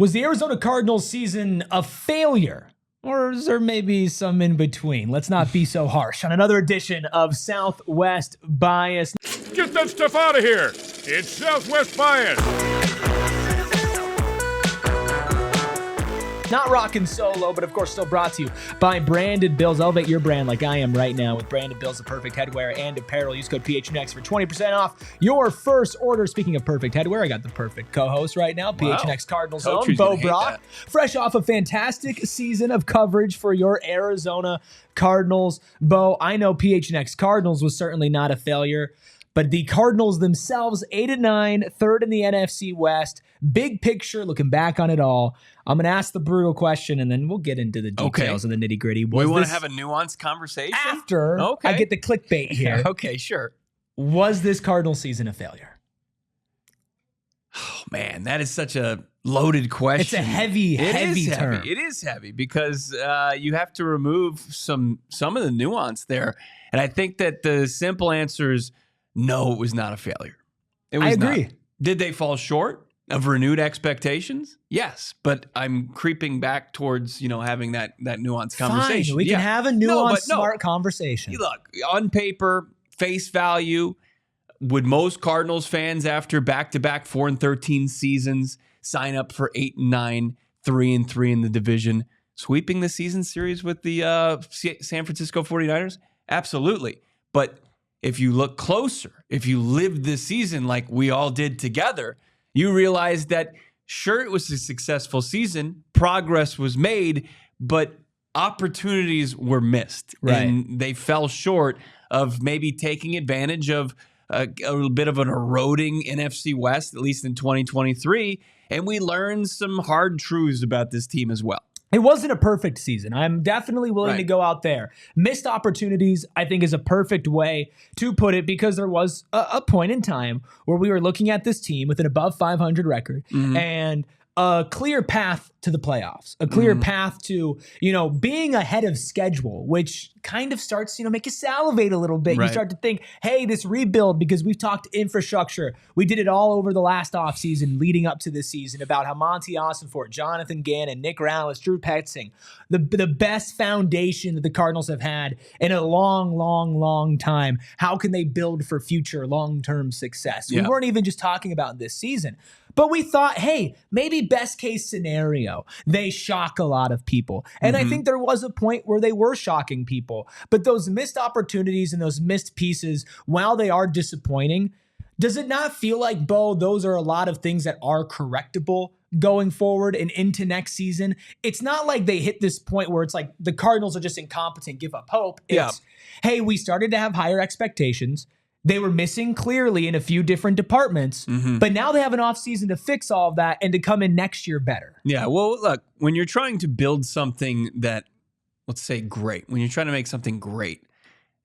Was the Arizona Cardinals season a failure? Or is there maybe some in between? Let's not be so harsh on another edition of Southwest Bias. Get that stuff out of here. It's Southwest Bias. Not rocking solo, but of course still brought to you by Branded Bills. Elevate your brand like I am right now with Branded Bills, the perfect headwear and apparel. Use code PHNX for 20% off your first order. Speaking of perfect headwear, I got the perfect co-host right now, PHNX Cardinals own Bo Brack. Fresh off a fantastic season of coverage for your Arizona Cardinals. Bo, I know PHNX Cardinals was certainly not a failure, but the Cardinals themselves, 8-9, third in the NFC West. Big picture, looking back on it all. I'm going to ask the brutal question, and then we'll get into the details of the nitty-gritty. We want to have a nuanced conversation? After I get the clickbait here. Okay, sure. Was this Cardinal season a failure? Oh, man, that is such a loaded question. It's a heavy term. It is heavy because you have to remove some of the nuance there. And I think that the simple answer is no, it was not a failure. I agree. Not. Did they fall short of renewed expectations? Yes, but I'm creeping back towards, having that nuanced conversation. Fine, we can have a nuanced, smart conversation. Look, on paper, face value, would most Cardinals fans after back-to-back 4-13 seasons sign up for 8-9, 3-3 in the division, sweeping the season series with the San Francisco 49ers? Absolutely. But if you look closer, if you lived this season like we all did together, you realize that, sure, it was a successful season, progress was made, but opportunities were missed. Right. And they fell short of maybe taking advantage of a little bit of an eroding NFC West, at least in 2023. And we learned some hard truths about this team as well. It wasn't a perfect season. I'm definitely willing to go out there. Missed opportunities, I think, is a perfect way to put it, because there was a point in time where we were looking at this team with an above 500 record and a clear path to the playoffs, a clear path to, being ahead of schedule, which kind of starts, make you salivate a little bit. Right. You start to think, hey, this rebuild, because we've talked infrastructure. We did it all over the last offseason leading up to this season about how Monti, Ossenfort, Jonathan Gannon, Nick Rallis, Drew Petzing, the best foundation that the Cardinals have had in a long, long, long time. How can they build for future long-term success? We weren't even just talking about this season. But we thought, hey, maybe best case scenario, they shock a lot of people. And I think there was a point where they were shocking people. But those missed opportunities and those missed pieces, while they are disappointing, does it not feel like, Bo, those are a lot of things that are correctable going forward and into next season? It's not like they hit this point where it's like the Cardinals are just incompetent, give up hope. It's, hey, we started to have higher expectations. They were missing clearly in a few different departments, but now they have an offseason to fix all of that and to come in next year better. Yeah, well, look, when you're trying to build something that, let's say, great, when you're trying to make something great,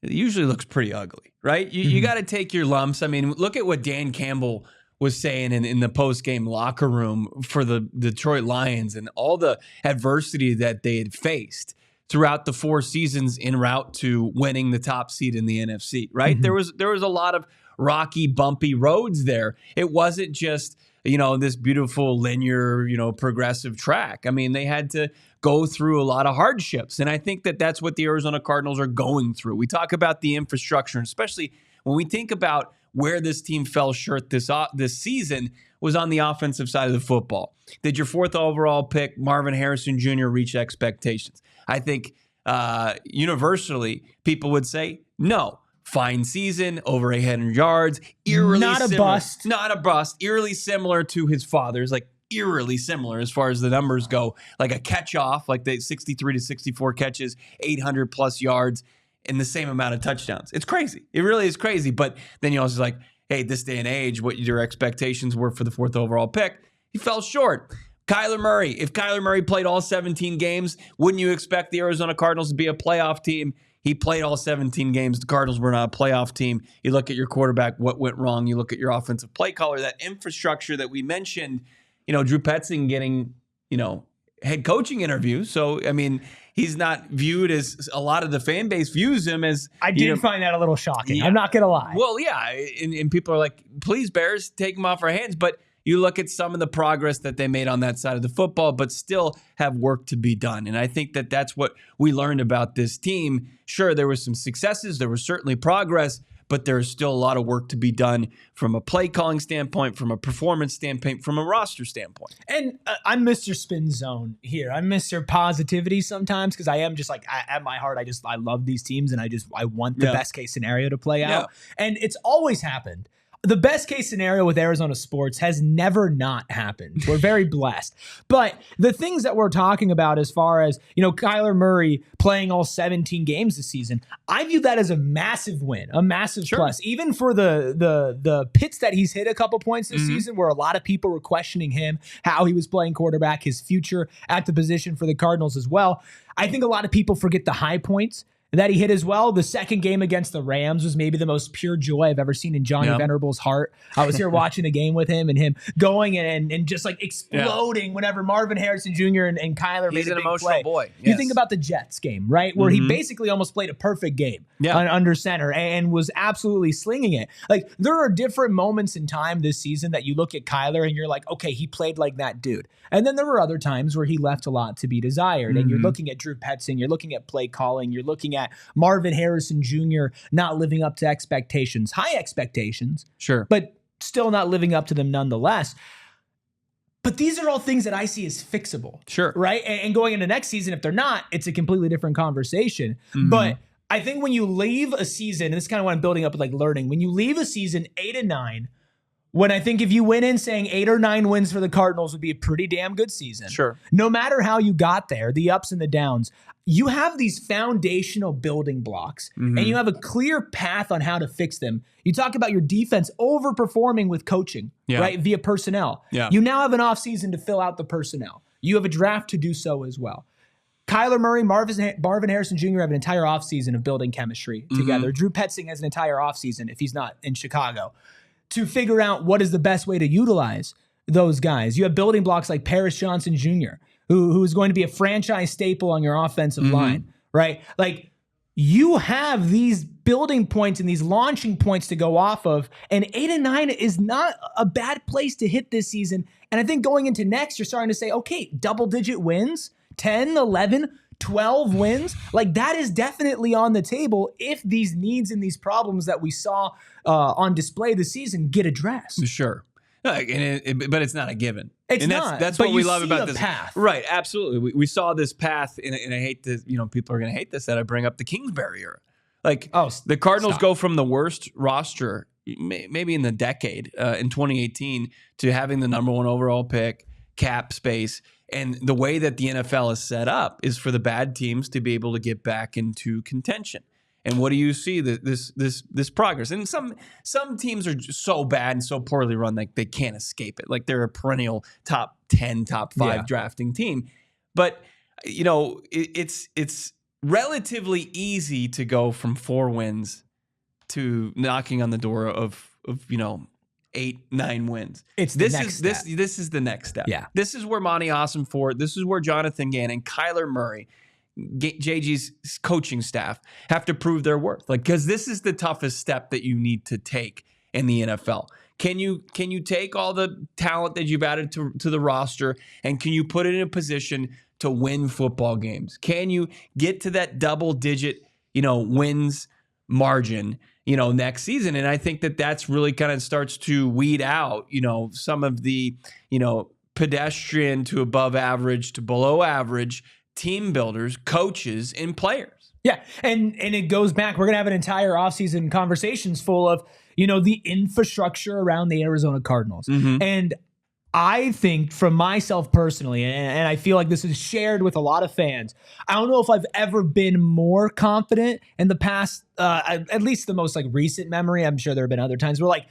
it usually looks pretty ugly, right? You got to take your lumps. I mean, look at what Dan Campbell was saying in the post-game locker room for the Detroit Lions and all the adversity that they had faced throughout the 4 seasons en route to winning the top seed in the NFC, right? There was a lot of rocky, bumpy roads there. It wasn't just, this beautiful linear, progressive track. I mean, they had to go through a lot of hardships. And I think that that's what the Arizona Cardinals are going through. We talk about the infrastructure, and especially when we think about where this team fell short this season was on the offensive side of the football. Did your 4th overall pick, Marvin Harrison Jr., reach expectations? I think universally people would say no. Fine season, over 800 yards, eerily not a bust. Not a bust. Eerily similar to his father's, like eerily similar as far as the numbers go. Like a catch-off, like the 63 to 64 catches, 800 plus yards, and the same amount of touchdowns. It's crazy. It really is crazy. But then you also like, hey, this day and age, what your expectations were for the 4th overall pick, he fell short. Kyler Murray, if Kyler Murray played all 17 games, wouldn't you expect the Arizona Cardinals to be a playoff team? He played all 17 games. The Cardinals were not a playoff team. You look at your quarterback, what went wrong? You look at your offensive play caller, that infrastructure that we mentioned, Drew Petzing getting, head coaching interviews. So, I mean, he's not viewed as a lot of the fan base views him as. I did find that a little shocking. I'm not going to lie. Well, yeah. And people are like, please, Bears, take him off our hands. But You look at some of the progress that they made on that side of the football, but still have work to be done. And I think that that's what we learned about this team. Sure, there were some successes. There was certainly progress, but there's still a lot of work to be done from a play calling standpoint, from a performance standpoint, from a roster standpoint. And I'm Mr. Spin Zone here. I'm Mr. Positivity sometimes because I am just like, at my heart, I love these teams and I want the best case scenario to play out. And it's always happened. The best case scenario with Arizona sports has never not happened. We're very blessed. But the things that we're talking about as far as, Kyler Murray playing all 17 games this season, I view that as a massive win, a massive plus. Even for the pits that he's hit a couple points this season where a lot of people were questioning him, how he was playing quarterback, his future at the position for the Cardinals as well. I think a lot of people forget the high points that he hit as well. The second game against the Rams was maybe the most pure joy I've ever seen in Johnny Venerable's heart. I was here watching the game with him and him going and just like exploding whenever Marvin Harrison Jr. and Kyler made a big play. He's an emotional boy. Yes. You think about the Jets game, right? Where he basically almost played a perfect game under center and was absolutely slinging it. Like, there are different moments in time this season that you look at Kyler and you're like, okay, he played like that dude. And then there were other times where he left a lot to be desired. And you're looking at Drew Petzing, you're looking at play calling, you're looking at Marvin Harrison Jr. not living up to expectations, high expectations, but still not living up to them nonetheless. But these are all things that I see as fixable, right? And going into next season, if they're not, it's a completely different conversation. But I think when you leave a season, and this is kind of what I'm building up with like learning, when you leave a season 8-9, when I think if you went in saying 8 or 9 wins for the Cardinals would be a pretty damn good season. No matter how you got there, the ups and the downs, you have these foundational building blocks and you have a clear path on how to fix them. You talk about your defense overperforming with coaching, right? Via personnel. You now have an offseason to fill out the personnel. You have a draft to do so as well. Kyler Murray, Marvin Harrison Jr. have an entire offseason of building chemistry together. Drew Petzing has an entire offseason, if he's not in Chicago, to figure out what is the best way to utilize those guys. You have building blocks like Paris Johnson Jr., who is going to be a franchise staple on your offensive line, right? Like, you have these building points and these launching points to go off of, and 8-9 is not a bad place to hit this season. And I think going into next, you're starting to say, okay, double-digit wins, 10, 11, 12 wins, like that is definitely on the table if these needs and these problems that we saw on display this season get addressed. But it's not a given. It's not. That's what we love about this path. Right, absolutely. We saw this path, and I hate to, people are going to hate this that I bring up the Kingsbury era. Like, the Cardinals go from the worst roster, maybe in the decade, in 2018, to having the number 1 overall pick, cap space. And the way that the NFL is set up is for the bad teams to be able to get back into contention. And what do you see? This progress. And some teams are just so bad and so poorly run that they can't escape it. Like, they're a perennial top 10, top 5 drafting team. But it's relatively easy to go from 4 wins to knocking on the door of 8, 9 wins. This is the next step. This is where Monti Ossenfort, this is where Jonathan Gannon, Kyler Murray, JG's coaching staff have to prove their worth. Like, because this is the toughest step that you need to take in the NFL. Can you take all the talent that you've added to the roster and can you put it in a position to win football games? Can you get to that double-digit, wins margin, next season? And I think that that's really kind of starts to weed out, some of the, pedestrian to above average to below average team builders, coaches, and players. Yeah, and it goes back. We're going to have an entire offseason conversations full of, the infrastructure around the Arizona Cardinals. And I think from myself personally, and I feel like this is shared with a lot of fans, I don't know if I've ever been more confident in the past, at least the most recent memory. I'm sure there have been other times where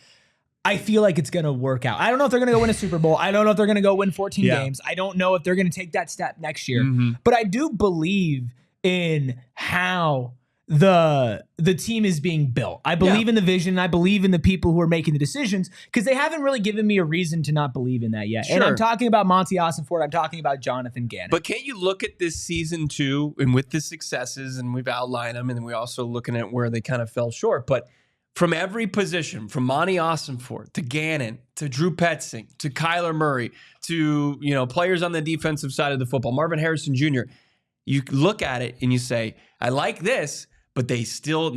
I feel like it's going to work out. I don't know if they're going to go win a Super Bowl. I don't know if they're going to go win 14 games. I don't know if they're going to take that step next year. But I do believe in how the team is being built. I believe in the vision. I believe in the people who are making the decisions because they haven't really given me a reason to not believe in that yet. And I'm talking about Monti Ossenfort. I'm talking about Jonathan Gannon. But can't you look at this season too, and with the successes, and we've outlined them, and then we're also looking at where they kind of fell short. But from every position, from Monti Ossenfort to Gannon to Drew Petzing to Kyler Murray to, players on the defensive side of the football, Marvin Harrison Jr., you look at it and you say, I like this, but they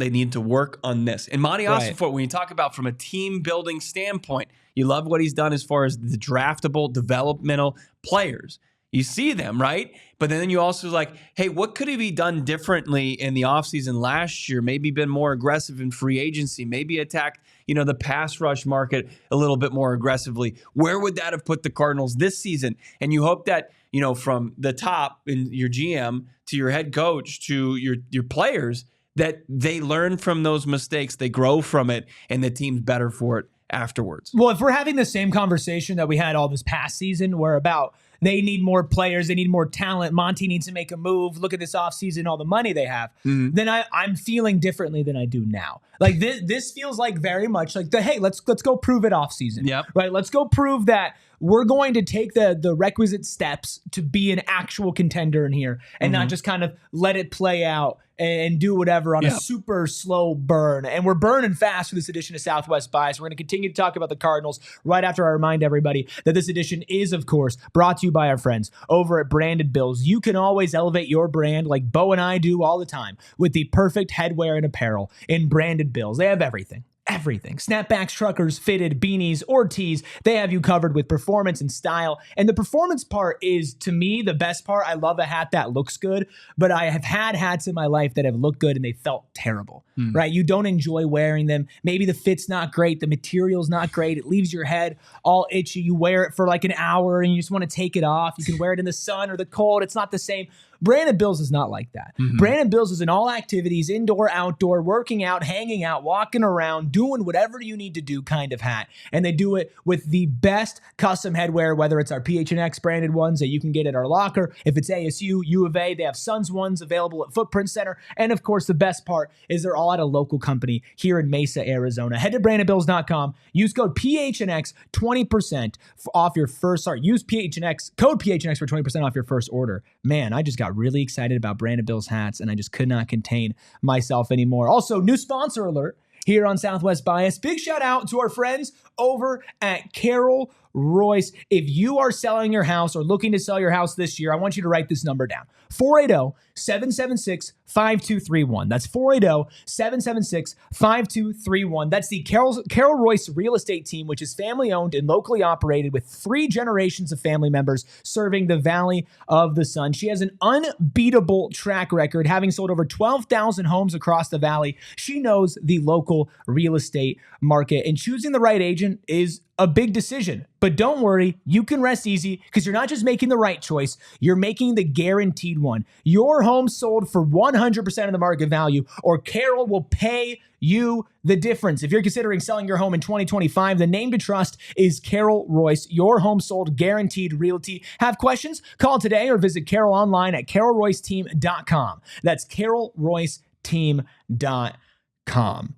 need to work on this. And Monti Ossenfort, when you talk about from a team building standpoint, you love what he's done as far as the draftable developmental players. You see them, right? But then you also like, hey, what could have he done differently in the offseason last year? Maybe been more aggressive in free agency, maybe attacked, the pass rush market a little bit more aggressively. Where would that have put the Cardinals this season? And you hope that, from the top in your GM to your head coach to your players, that they learn from those mistakes, they grow from it, and the team's better for it afterwards. Well, if we're having the same conversation that we had all this past season, where about they need more players, they need more talent, Monti needs to make a move, look at this offseason, all the money they have, then I'm feeling differently than I do now. Like this feels like very much like hey, let's go prove it offseason. Yep. Right? Let's go prove that we're going to take the requisite steps to be an actual contender in here and not just kind of let it play out and do whatever on a super slow burn. And we're burning fast for this edition of Southwest Bias. We're going to continue to talk about the Cardinals right after I remind everybody that this edition is, of course, brought to you by our friends over at Branded Bills. You can always elevate your brand like Bo and I do all the time with the perfect headwear and apparel in Branded Bills. They have everything. Everything. Snapbacks, truckers, fitted, beanies, or tees. They have you covered with performance and style. And the performance part is, to me, the best part. I love a hat that looks good, but I have had hats in my life that have looked good and they felt terrible, right? You don't enjoy wearing them. Maybe the fit's not great. The material's not great. It leaves your head all itchy. You wear it for like an hour and you just want to take it off. You can wear it in the sun or the cold. It's not the same. Branded Bills is not like that. Branded Bills is in all activities, indoor, outdoor, working out, hanging out, walking around, doing whatever you need to do kind of hat. And they do it with the best custom headwear, whether it's our PHNX branded ones that you can get at our locker. If it's ASU, U of A, they have Suns ones available at Footprint Center. And of course, the best part is they're all at a local company here in Mesa, Arizona. Head to brandedbills.com. Use code PHNX 20% off your first, use code PHNX for 20% off your first order. Man, I just got really excited about Branded Bills hats and I just could not contain myself anymore. Also, new sponsor alert here on Southwest Bias. Big shout out to our friends over at Carol Royce. If you are selling your house or looking to sell your house this year, I want you to write this number down. 480-776-5231. That's 480-776-5231. That's the Carol Royce real estate team, which is family owned and locally operated with 3 generations of family members serving the Valley of the Sun. She has an unbeatable track record, having sold over 12,000 homes across the Valley. She knows the local real estate market, and choosing the right agent is a big decision. But don't worry, you can rest easy because you're not just making the right choice, you're making the guaranteed one. Your home sold for 100% of the market value, or Carol will pay you the difference. If you're considering selling your home in 2025, the name to trust is Carol Royce, your home sold guaranteed realty. Have questions? Call today or visit Carol online at carolroyceteam.com. That's carolroyceteam.com.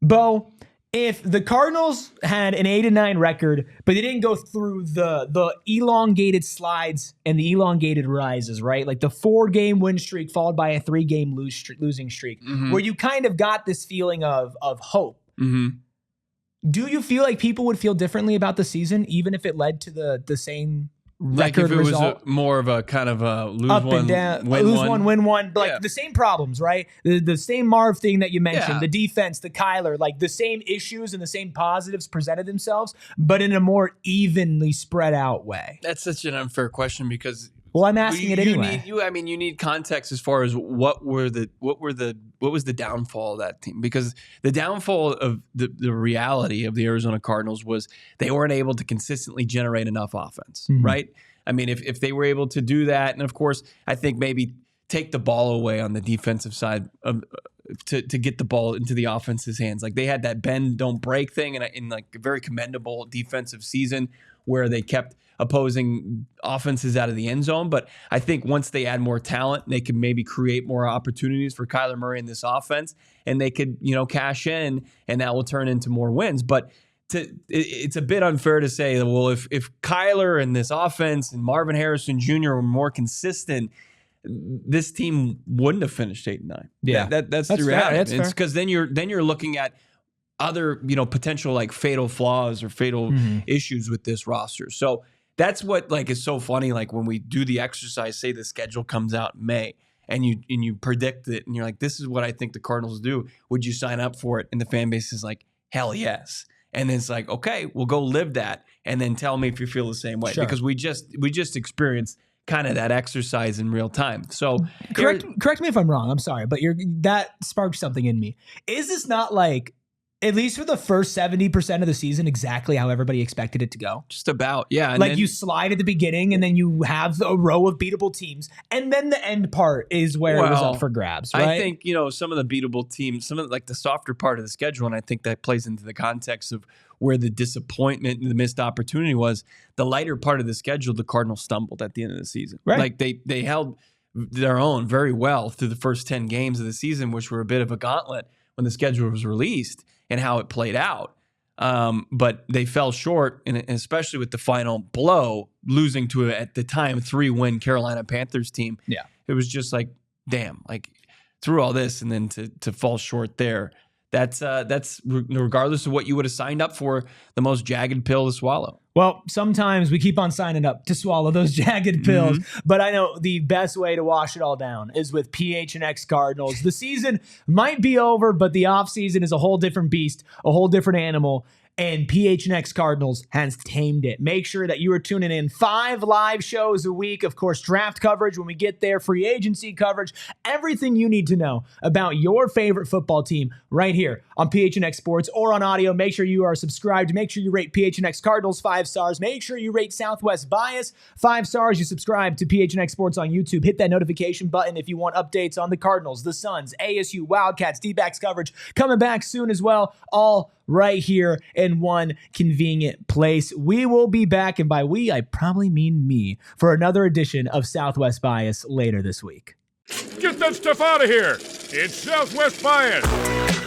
Bo, if the Cardinals had an 8-9 record, but they didn't go through the elongated slides and the elongated rises, right? Like the 4-game win streak followed by a 3-game losing streak, where you kind of got this feeling of hope. Do you feel like people would feel differently about the season, even if it led to the same record like if it result? was more of a kind of a lose up one, and down, win lose one. one, win one. Like the same problems, right? The same Marv thing that you mentioned, the defense, the Kyler, like the same issues and the same positives presented themselves, but in a more evenly spread out way. That's such an unfair question because I'm asking it anyway. You need context as far as what was the downfall of that team, because the downfall of the reality of the Arizona Cardinals was they weren't able to consistently generate enough offense, right? I mean, if they were able to do that, and of course, I think maybe take the ball away on the defensive side to get the ball into the offense's hands. Like they had that bend, don't break thing in like a very commendable defensive season where they kept opposing offenses out of the end zone. But I think once they add more talent, they could maybe create more opportunities for Kyler Murray in this offense, and they could, cash in, and that will turn into more wins. But it's a bit unfair to say that, well, if Kyler and this offense and Marvin Harrison Jr. were more consistent, this team wouldn't have finished 8-9. Yeah, that's the reality. Fair. It's because then you're looking at other, potential like fatal flaws or fatal issues with this roster. So that's what like is so funny. Like when we do the exercise, say the schedule comes out in May and you predict it and you're like, this is what I think the Cardinals do. Would you sign up for it? And the fan base is like, hell yes. And then it's like, okay, we'll go live that. And then tell me if you feel the same way. Sure. Because we just experienced kind of that exercise in real time. So correct me if I'm wrong. I'm sorry, but that sparked something in me. Is this not like, at least for the first 70% of the season, exactly how everybody expected it to go? Just about, yeah. And like then, you slide at the beginning and then you have a row of beatable teams. And then the end part is where it was up for grabs, right? I think, some of the beatable teams, some of like the softer part of the schedule, and I think that plays into the context of where the disappointment and the missed opportunity was. The lighter part of the schedule, the Cardinals stumbled at the end of the season. Right. Like they held their own very well through the first 10 games of the season, which were a bit of a gauntlet when the schedule was released and how it played out. But they fell short, and especially with the final blow, losing to, at the time, 3-win Carolina Panthers team. Yeah. It was just like, damn, like through all this and then to fall short there. That's regardless of what you would have signed up for, the most jagged pill to swallow. Well, sometimes we keep on signing up to swallow those jagged pills, but I know the best way to wash it all down is with PHNX Cardinals. The season might be over, but the offseason is a whole different beast, a whole different animal, and PHNX Cardinals has tamed it. Make sure that you are tuning in 5 live shows a week. Of course, draft coverage when we get there, free agency coverage, everything you need to know about your favorite football team right here on PHNX Sports or on audio. Make sure you are subscribed. Make sure you rate PHNX Cardinals 5 stars. Make sure you rate Southwest Bias 5 stars. You subscribe to PHNX Sports on YouTube. Hit that notification button if you want updates on the Cardinals, the Suns, ASU, Wildcats, D-backs coverage coming back soon as well. All right here in one convenient place. We will be back, and by we, I probably mean me, for another edition of Southwest Bias later this week. Get that stuff out of here. It's Southwest Bias.